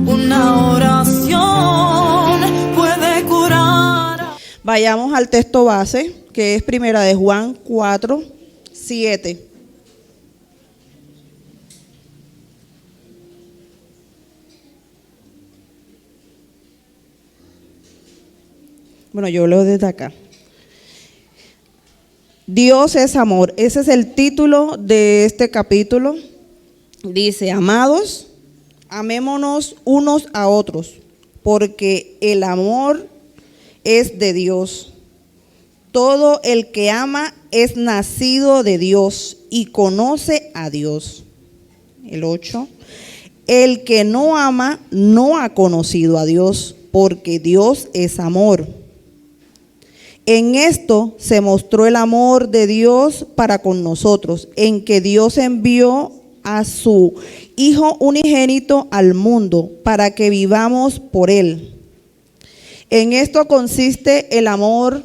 Una oración puede curar. Vayamos al texto base, que es Primera de Juan 4:7. Bueno, yo leo desde acá. Dios es amor. Ese es el título de este capítulo. Dice: amados, amémonos unos a otros, porque el amor es de Dios. Todo el que ama es nacido de Dios y conoce a Dios. El 8. El que no ama no ha conocido a Dios, porque Dios es amor. En esto se mostró el amor de Dios para con nosotros, en que Dios envió a su Hijo unigénito al mundo para que vivamos por Él. En esto consiste el amor,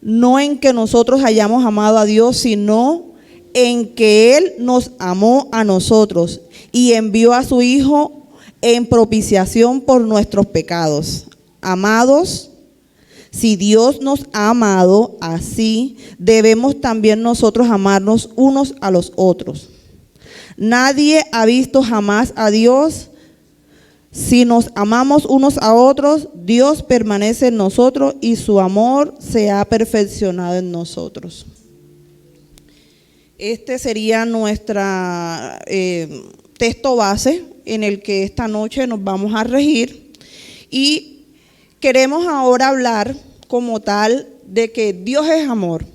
no en que nosotros hayamos amado a Dios, sino en que Él nos amó a nosotros y envió a su Hijo en propiciación por nuestros pecados. Amados, si Dios nos ha amado así, debemos también nosotros amarnos unos a los otros. Nadie ha visto jamás a Dios. Si nos amamos unos a otros, Dios permanece en nosotros y su amor se ha perfeccionado en nosotros. Este sería nuestro texto base en el que esta noche nos vamos a regir, y queremos ahora hablar como tal de que Dios es amor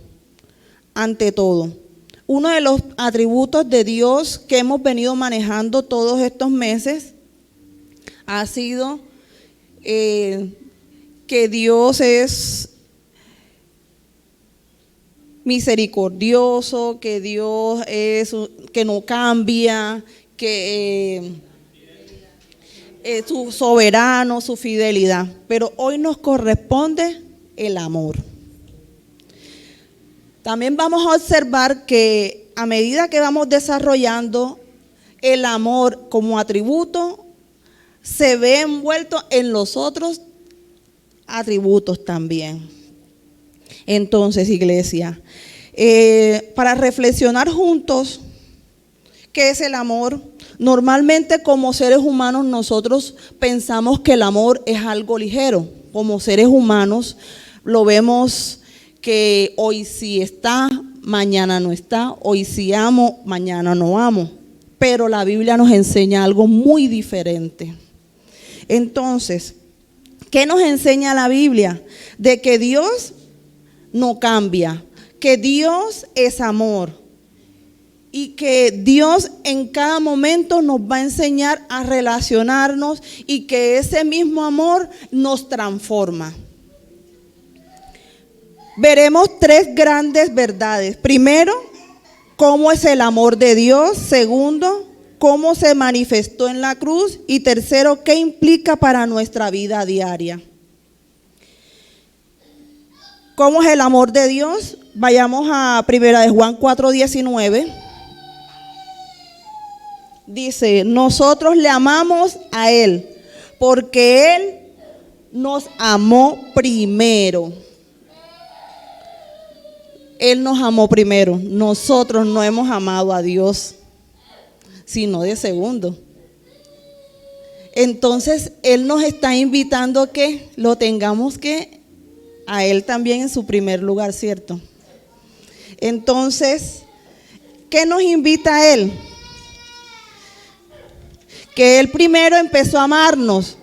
ante todo. Uno de los atributos de Dios que hemos venido manejando todos estos meses ha sido que Dios es misericordioso, que Dios es que no cambia, que es su soberano, su fidelidad. Pero hoy nos corresponde el amor. También vamos a observar que a medida que vamos desarrollando el amor como atributo, se ve envuelto en los otros atributos también. Entonces, iglesia, para reflexionar juntos qué es el amor. Normalmente como seres humanos nosotros pensamos que el amor es algo ligero. Como seres humanos lo vemos que hoy sí está, mañana no está, hoy sí amo, mañana no amo. Pero la Biblia nos enseña algo muy diferente. Entonces, ¿qué nos enseña la Biblia? De que Dios no cambia, que Dios es amor y que Dios en cada momento nos va a enseñar a relacionarnos y que ese mismo amor nos transforma. Veremos tres grandes verdades. Primero, cómo es el amor de Dios. Segundo, cómo se manifestó en la cruz. Y tercero, qué implica para nuestra vida diaria. ¿Cómo es el amor de Dios? Vayamos a Primera de Juan 4:19. Dice: nosotros le amamos a Él, porque Él nos amó primero. Él nos amó primero. Nosotros no hemos amado a Dios, sino de segundo. Entonces, Él nos está invitando a que lo tengamos que a Él también en su primer lugar, ¿cierto? Entonces, ¿qué nos invita a Él? Que Él primero empezó a amarnos,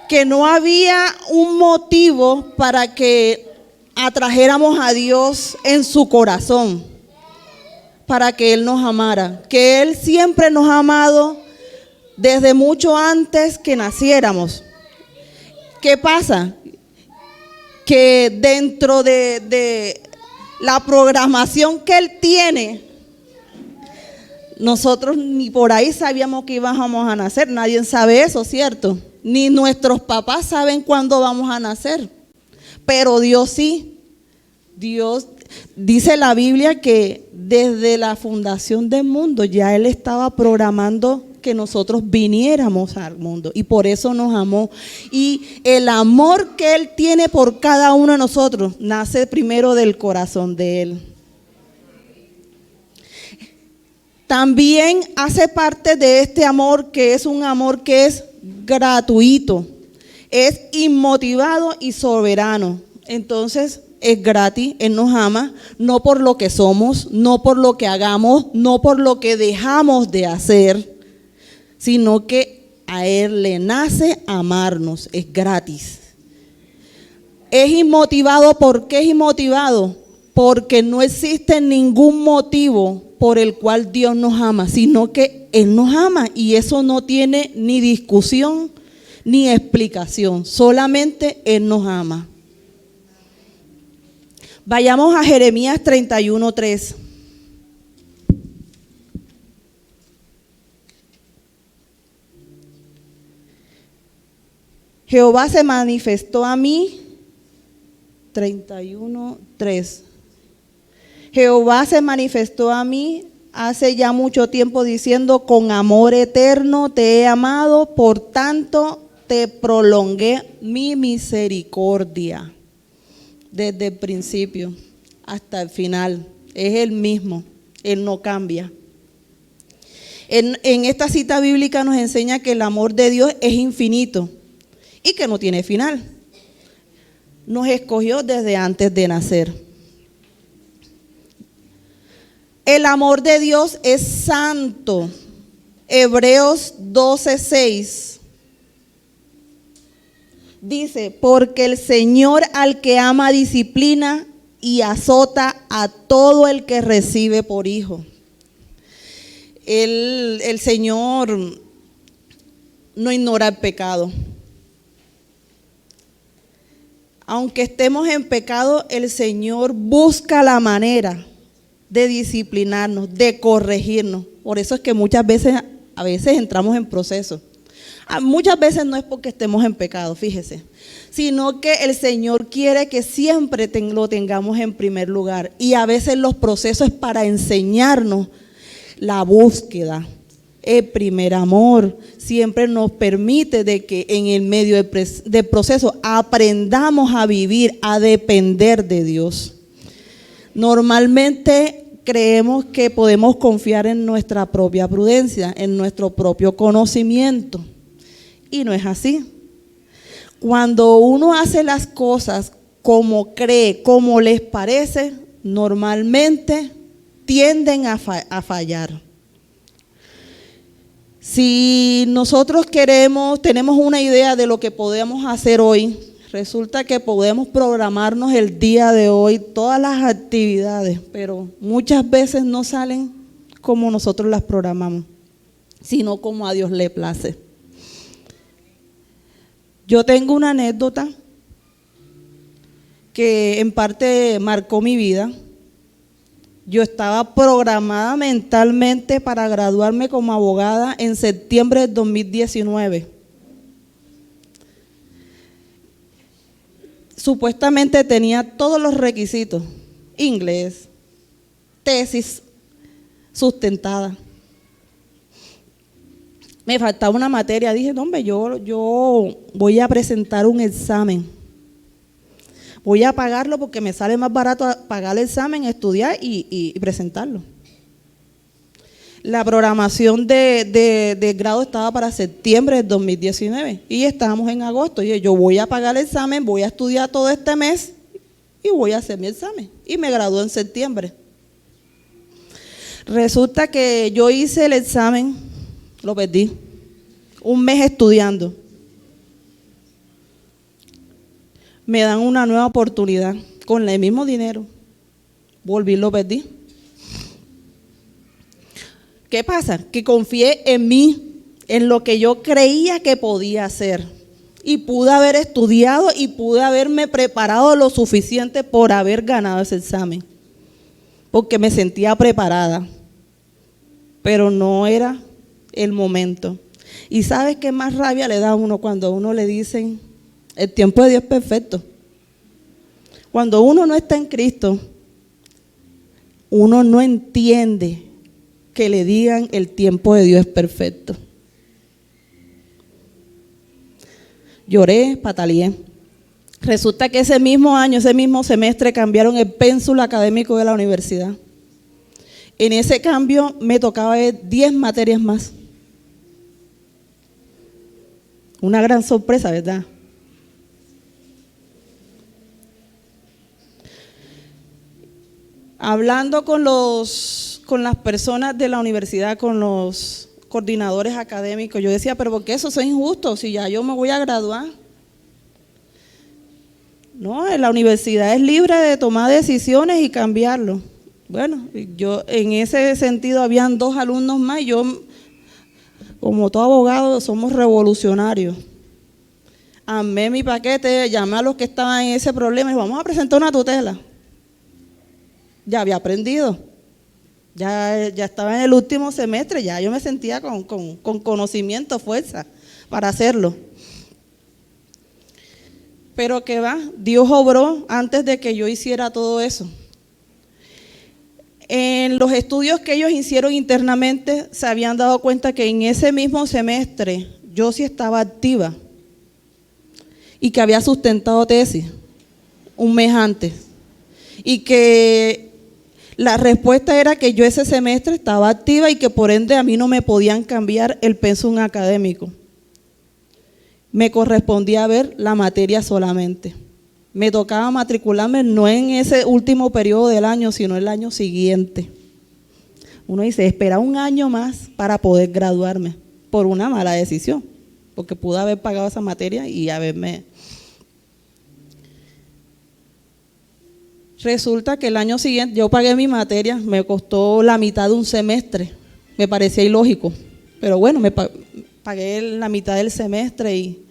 que no había un motivo para que atrajéramos a Dios en su corazón, para que Él nos amara, que Él siempre nos ha amado desde mucho antes que naciéramos. ¿Qué pasa? Que dentro de la programación que Él tiene, nosotros ni por ahí sabíamos que íbamos a nacer. Nadie sabe eso, ¿cierto? Ni nuestros papás saben cuándo vamos a nacer. Pero Dios sí. Dios, dice la Biblia que desde la fundación del mundo ya Él estaba programando que nosotros viniéramos al mundo y por eso nos amó. Y el amor que Él tiene por cada uno de nosotros nace primero del corazón de Él. También hace parte de este amor que es un amor que es gratuito, es inmotivado y soberano. Entonces es gratis, Él nos ama, no por lo que somos, no por lo que hagamos, no por lo que dejamos de hacer, sino que a Él le nace amarnos, es gratis. Es inmotivado, ¿por qué es inmotivado? Porque no existe ningún motivo por el cual Dios nos ama, sino que Él nos ama y eso no tiene ni discusión ni explicación, solamente Él nos ama. Vayamos a Jeremías 31:3. Jehová se manifestó a mí, 31:3. Jehová se manifestó a mí hace ya mucho tiempo diciendo, con amor eterno te he amado, por tanto te prolongué mi misericordia. Desde el principio hasta el final, es el mismo, Él no cambia. En esta cita bíblica nos enseña que el amor de Dios es infinito y que no tiene final. Nos escogió desde antes de nacer. El amor de Dios es santo. Hebreos 12:6. Dice, porque el Señor al que ama disciplina y azota a todo el que recibe por hijo. El Señor no ignora el pecado. Aunque estemos en pecado, el Señor busca la manera de disciplinarnos, de corregirnos. Por eso es que a veces entramos en proceso. Muchas veces no es porque estemos en pecado, fíjese, sino que el Señor quiere que siempre lo tengamos en primer lugar. Y a veces los procesos es para enseñarnos la búsqueda. El primer amor siempre nos permite de que en el medio del proceso aprendamos a vivir, a depender de Dios. Normalmente creemos que podemos confiar en nuestra propia prudencia, en nuestro propio conocimiento. Y no es así. Cuando uno hace las cosas como cree, como les parece, normalmente tienden a fallar. Si nosotros tenemos una idea de lo que podemos hacer hoy, resulta que podemos programarnos el día de hoy, todas las actividades, pero muchas veces no salen como nosotros las programamos, sino como a Dios le place. Yo tengo una anécdota que en parte marcó mi vida. Yo estaba programada mentalmente para graduarme como abogada en septiembre de 2019. Supuestamente tenía todos los requisitos, inglés, tesis sustentada. Me faltaba una materia, dije, no hombre, yo voy a presentar un examen. Voy a pagarlo porque me sale más barato pagar el examen, estudiar y presentarlo. La programación de grado estaba para septiembre del 2019 y estábamos en agosto. Y dije, yo voy a pagar el examen, voy a estudiar todo este mes y voy a hacer mi examen. Y me gradué en septiembre. Resulta que yo hice el examen, lo perdí, un mes estudiando. Me dan una nueva oportunidad con el mismo dinero. Volví, lo perdí. ¿Qué pasa? Que confié en mí, en lo que yo creía que podía hacer. Y pude haber estudiado y pude haberme preparado lo suficiente por haber ganado ese examen. Porque me sentía preparada. Pero no era el momento. ¿Y sabes qué más rabia le da a uno cuando a uno le dicen, el tiempo de Dios es perfecto? Cuando uno no está en Cristo, uno no entiende que le digan el tiempo de Dios es perfecto. Lloré, pataleé. Resulta que ese mismo año, ese mismo semestre, cambiaron el pénsul académico de la universidad. En ese cambio me tocaba ver 10 materias más. Una gran sorpresa, ¿verdad? Hablando con las personas de la universidad, con los coordinadores académicos, yo decía, pero ¿por qué eso es injusto si ya yo me voy a graduar? No, la universidad es libre de tomar decisiones y cambiarlo. Bueno, yo en ese sentido habían 2 alumnos más y yo, como todo abogado, somos revolucionarios. Armé mi paquete, llamé a los que estaban en ese problema y dije, vamos a presentar una tutela. Ya había aprendido, ya estaba en el último semestre, ya yo me sentía con conocimiento, fuerza para hacerlo. Pero que va, Dios obró antes de que yo hiciera todo eso. En los estudios que ellos hicieron internamente se habían dado cuenta que en ese mismo semestre yo sí estaba activa y que había sustentado tesis un mes antes y que la respuesta era que yo ese semestre estaba activa y que por ende a mí no me podían cambiar el pensum académico. Me correspondía ver la materia solamente. Me tocaba matricularme no en ese último periodo del año, sino el año siguiente. Uno dice, espera un año más para poder graduarme, por una mala decisión, porque pude haber pagado esa materia y haberme... Resulta que el año siguiente yo pagué mi materia, me costó la mitad de un semestre, me parecía ilógico, pero bueno, me pagué la mitad del semestre y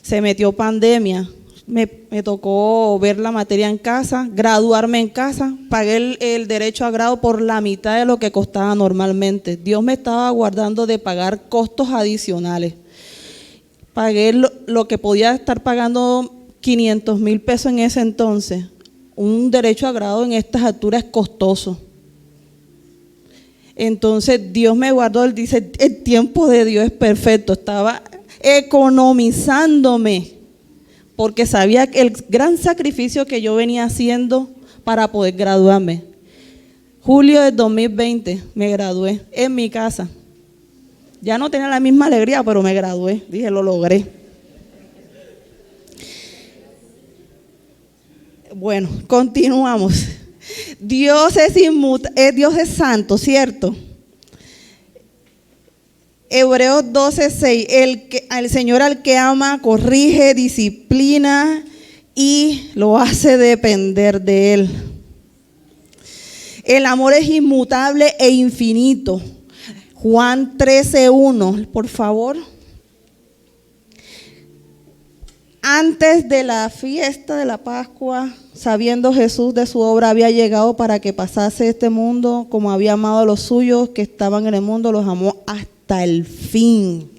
se metió pandemia. Me tocó ver la materia en casa, graduarme en casa, pagué el derecho a grado por la mitad de lo que costaba normalmente. Dios me estaba guardando de pagar costos adicionales. Pagué lo que podía estar pagando 500,000 pesos en ese entonces. Un derecho a grado en estas alturas es costoso. Entonces Dios me guardó, Él dice, el tiempo de Dios es perfecto. Estaba economizándome porque sabía el gran sacrificio que yo venía haciendo para poder graduarme. Julio del 2020 me gradué en mi casa. Ya no tenía la misma alegría, pero me gradué. Dije, lo logré. Bueno, continuamos. Dios es santo, ¿cierto? Hebreos 12:6, el Señor al que ama, corrige, disciplina y lo hace depender de Él. El amor es inmutable e infinito. Juan 13:1, por favor. Antes de la fiesta de la Pascua, sabiendo Jesús de su obra, había llegado para que pasase este mundo, como había amado a los suyos que estaban en el mundo, los amó hasta el fin.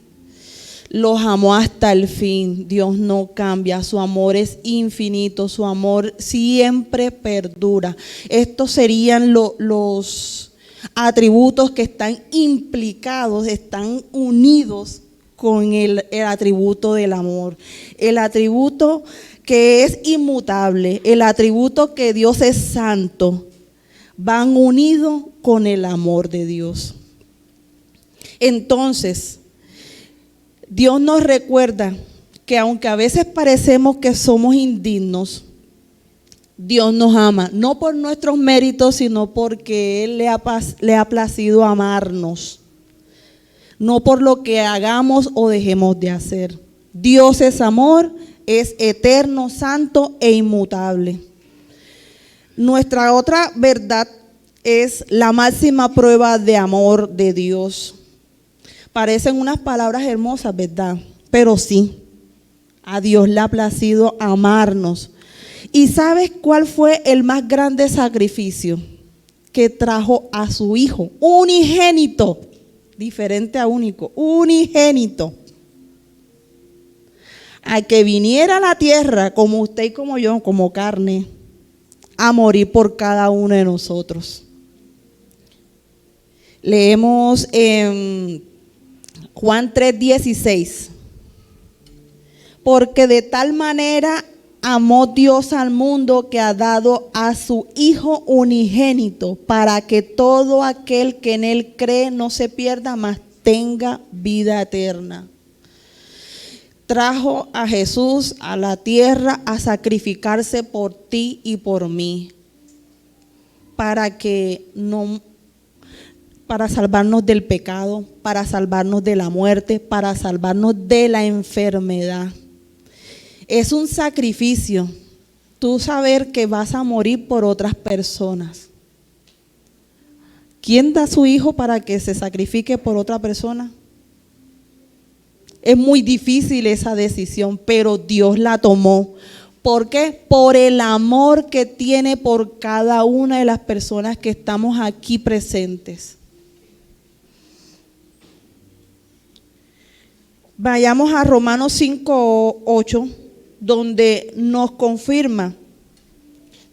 Los amó hasta el fin. Dios no cambia, su amor es infinito, su amor siempre perdura. Estos serían los atributos que están implicados, están unidos con el atributo del amor, el atributo que es inmutable, el atributo que Dios es santo, van unidos con el amor de Dios. Entonces, Dios nos recuerda que aunque a veces parecemos que somos indignos, Dios nos ama, no por nuestros méritos, sino porque Él le ha placido amarnos. No por lo que hagamos o dejemos de hacer. Dios es amor, es eterno, santo e inmutable. Nuestra otra verdad es la máxima prueba de amor de Dios. Parecen unas palabras hermosas, ¿verdad? Pero sí, a Dios le ha placido amarnos. ¿Y sabes cuál fue el más grande sacrificio? Que trajo a su Hijo unigénito. Diferente a único, unigénito, a que viniera a la tierra como usted y como yo, como carne, a morir por cada uno de nosotros. Leemos en Juan 3:16, Porque de tal manera amó Dios al mundo que ha dado a su Hijo unigénito, para que todo aquel que en Él cree no se pierda, mas tenga vida eterna. Trajo a Jesús a la tierra a sacrificarse por ti y por mí, para salvarnos del pecado, para salvarnos de la muerte, para salvarnos de la enfermedad. Es un sacrificio, tú saber que vas a morir por otras personas. ¿Quién da a su hijo para que se sacrifique por otra persona? Es muy difícil esa decisión, pero Dios la tomó. ¿Por qué? Por el amor que tiene por cada una de las personas que estamos aquí presentes. Vayamos a Romanos 5:8, donde nos confirma.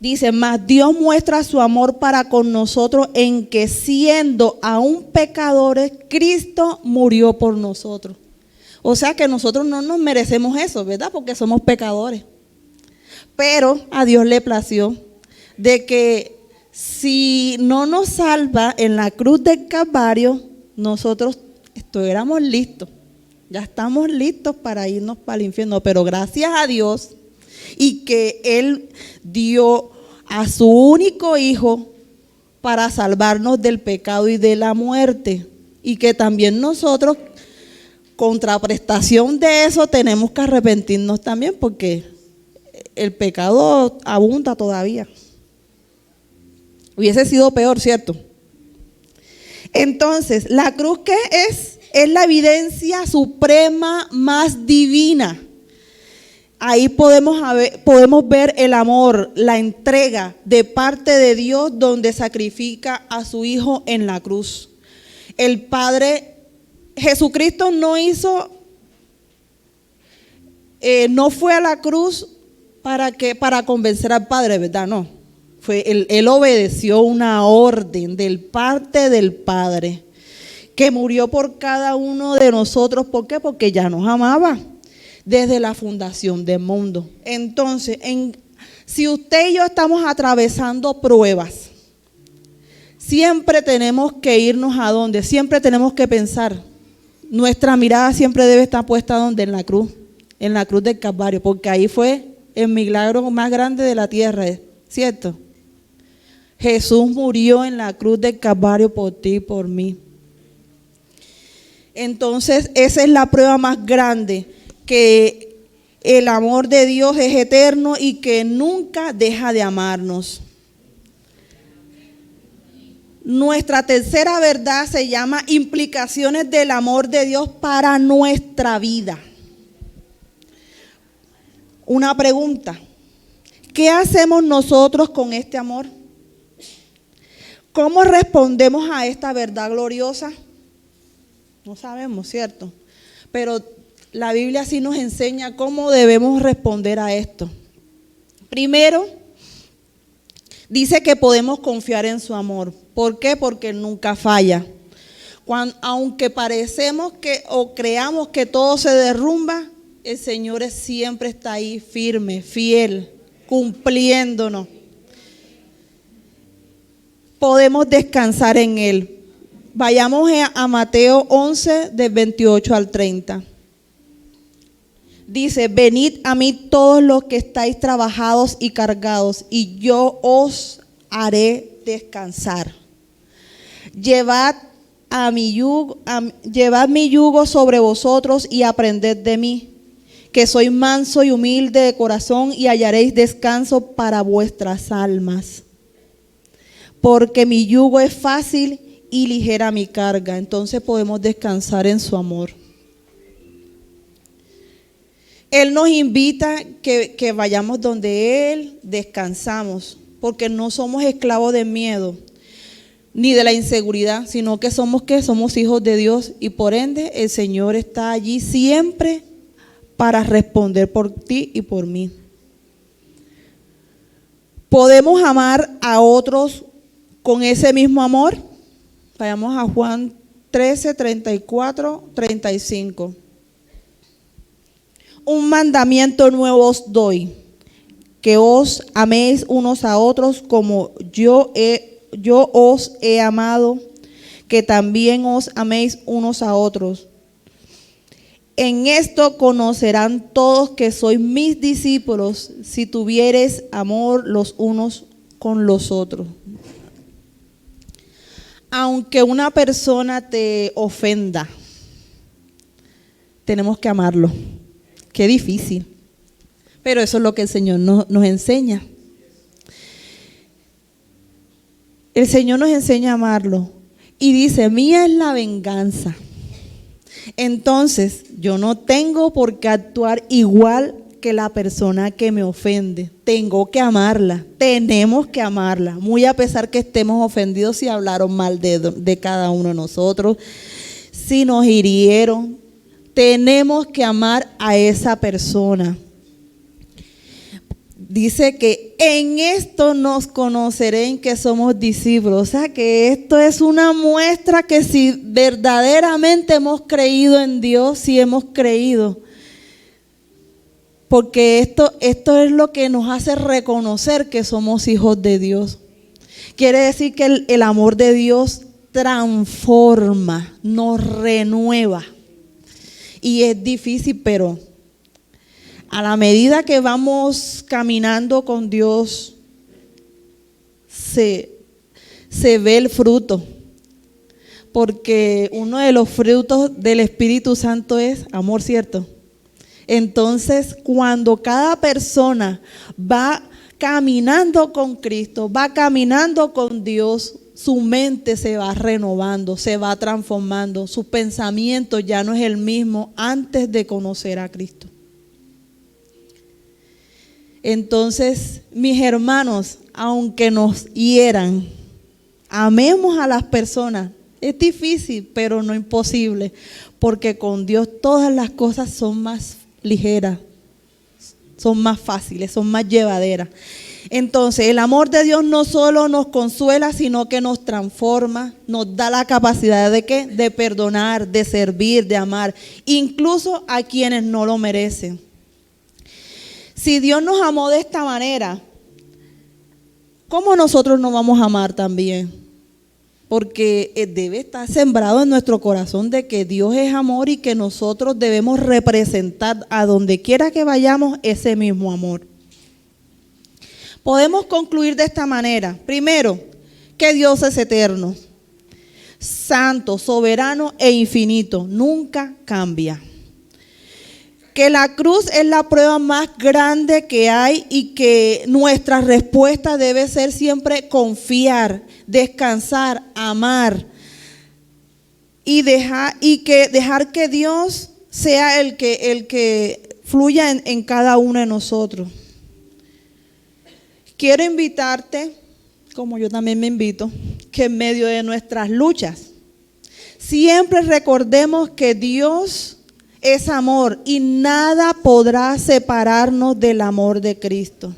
Dice, mas Dios muestra su amor para con nosotros en que siendo aún pecadores, Cristo murió por nosotros. O sea que nosotros no nos merecemos eso, ¿verdad? Porque somos pecadores. Pero a Dios le plació de que si no nos salva en la cruz del Calvario, nosotros estuviéramos listos. Ya estamos listos para irnos para el infierno. Pero gracias a Dios y que Él dio a su único Hijo para salvarnos del pecado y de la muerte. Y que también nosotros, contraprestación de eso, tenemos que arrepentirnos también, porque el pecado abunda todavía. Hubiese sido peor, ¿cierto? Entonces, ¿la cruz qué es? Es la evidencia suprema más divina. Ahí podemos ver el amor, la entrega de parte de Dios, donde sacrifica a su Hijo en la cruz. El Padre, Jesucristo no fue a la cruz para convencer al Padre, ¿verdad? No. Él obedeció una orden del parte del Padre, que murió por cada uno de nosotros. ¿Por qué? Porque ya nos amaba desde la fundación del mundo. Entonces, si usted y yo estamos atravesando pruebas, siempre tenemos que irnos a dónde, siempre tenemos que pensar. Nuestra mirada siempre debe estar puesta ¿dónde? En la cruz del Calvario, porque ahí fue el milagro más grande de la tierra, ¿cierto? Jesús murió en la cruz del Calvario por ti y por mí. Entonces, esa es la prueba más grande, que el amor de Dios es eterno y que nunca deja de amarnos. Nuestra tercera verdad se llama implicaciones del amor de Dios para nuestra vida. Una pregunta: ¿qué hacemos nosotros con este amor? ¿Cómo respondemos a esta verdad gloriosa? No sabemos, ¿cierto? Pero la Biblia sí nos enseña cómo debemos responder a esto. Primero, dice que podemos confiar en su amor. ¿Por qué? Porque Él nunca falla. Aunque parecemos o creamos que todo se derrumba, el Señor siempre está ahí firme, fiel, cumpliéndonos. Podemos descansar en Él. Vayamos a Mateo 11, del 28 al 30. Dice, venid a mí todos los que estáis trabajados y cargados, y yo os haré descansar. Llevad mi yugo sobre vosotros y aprended de mí, que soy manso y humilde de corazón, y hallaréis descanso para vuestras almas. Porque mi yugo es fácil y ligera mi carga. Entonces podemos descansar en su amor. Él nos invita que vayamos donde Él descansamos, porque no somos esclavos del miedo ni de la inseguridad, sino que somos hijos de Dios, y por ende el Señor está allí siempre para responder por ti y por mí. ¿Podemos amar a otros con ese mismo amor? Vayamos a Juan 13, 34, 35. Un mandamiento nuevo os doy, que os améis unos a otros como yo os he amado, que también os améis unos a otros. En esto conocerán todos que sois mis discípulos, si tuviereis amor los unos con los otros. Aunque una persona te ofenda, tenemos que amarlo. Qué difícil. Pero eso es lo que el Señor nos enseña. El Señor nos enseña a amarlo. Y dice, mía es la venganza. Entonces, yo no tengo por qué actuar igual que la persona que me ofende. Tengo que amarla. Tenemos que amarla. Muy a pesar que estemos ofendidos si hablaron mal de cada uno de nosotros. Si nos hirieron. Tenemos que amar a esa persona. Dice que en esto nos conocerán que somos discípulos. O sea que esto es una muestra que si verdaderamente hemos creído en Dios, si hemos creído. Porque esto es lo que nos hace reconocer que somos hijos de Dios. Quiere decir que el amor de Dios transforma, nos renueva. Y es difícil, pero a la medida que vamos caminando con Dios, se ve el fruto. Porque uno de los frutos del Espíritu Santo es amor, ¿cierto? Entonces, cuando cada persona va caminando con Cristo, va caminando con Dios, su mente se va renovando, se va transformando. Su pensamiento ya no es el mismo antes de conocer a Cristo. Entonces, mis hermanos, aunque nos hieran, amemos a las personas. Es difícil, pero no imposible, porque con Dios todas las cosas son más ligeras, son más fáciles, son más llevaderas. Entonces, el amor de Dios no solo nos consuela, sino que nos transforma, nos da la capacidad de ¿qué? De perdonar, de servir, de amar, incluso a quienes no lo merecen. Si Dios nos amó de esta manera, ¿cómo nosotros nos vamos a amar también? Porque debe estar sembrado en nuestro corazón de que Dios es amor y que nosotros debemos representar a donde quiera que vayamos ese mismo amor. Podemos concluir de esta manera. Primero, que Dios es eterno, santo, soberano e infinito. Nunca cambia. Que la cruz es la prueba más grande que hay y que nuestra respuesta debe ser siempre confiar, descansar, amar y dejar que Dios sea el que fluya en cada uno de nosotros. Quiero invitarte, como yo también me invito, que en medio de nuestras luchas siempre recordemos que Dios es amor y nada podrá separarnos del amor de Cristo.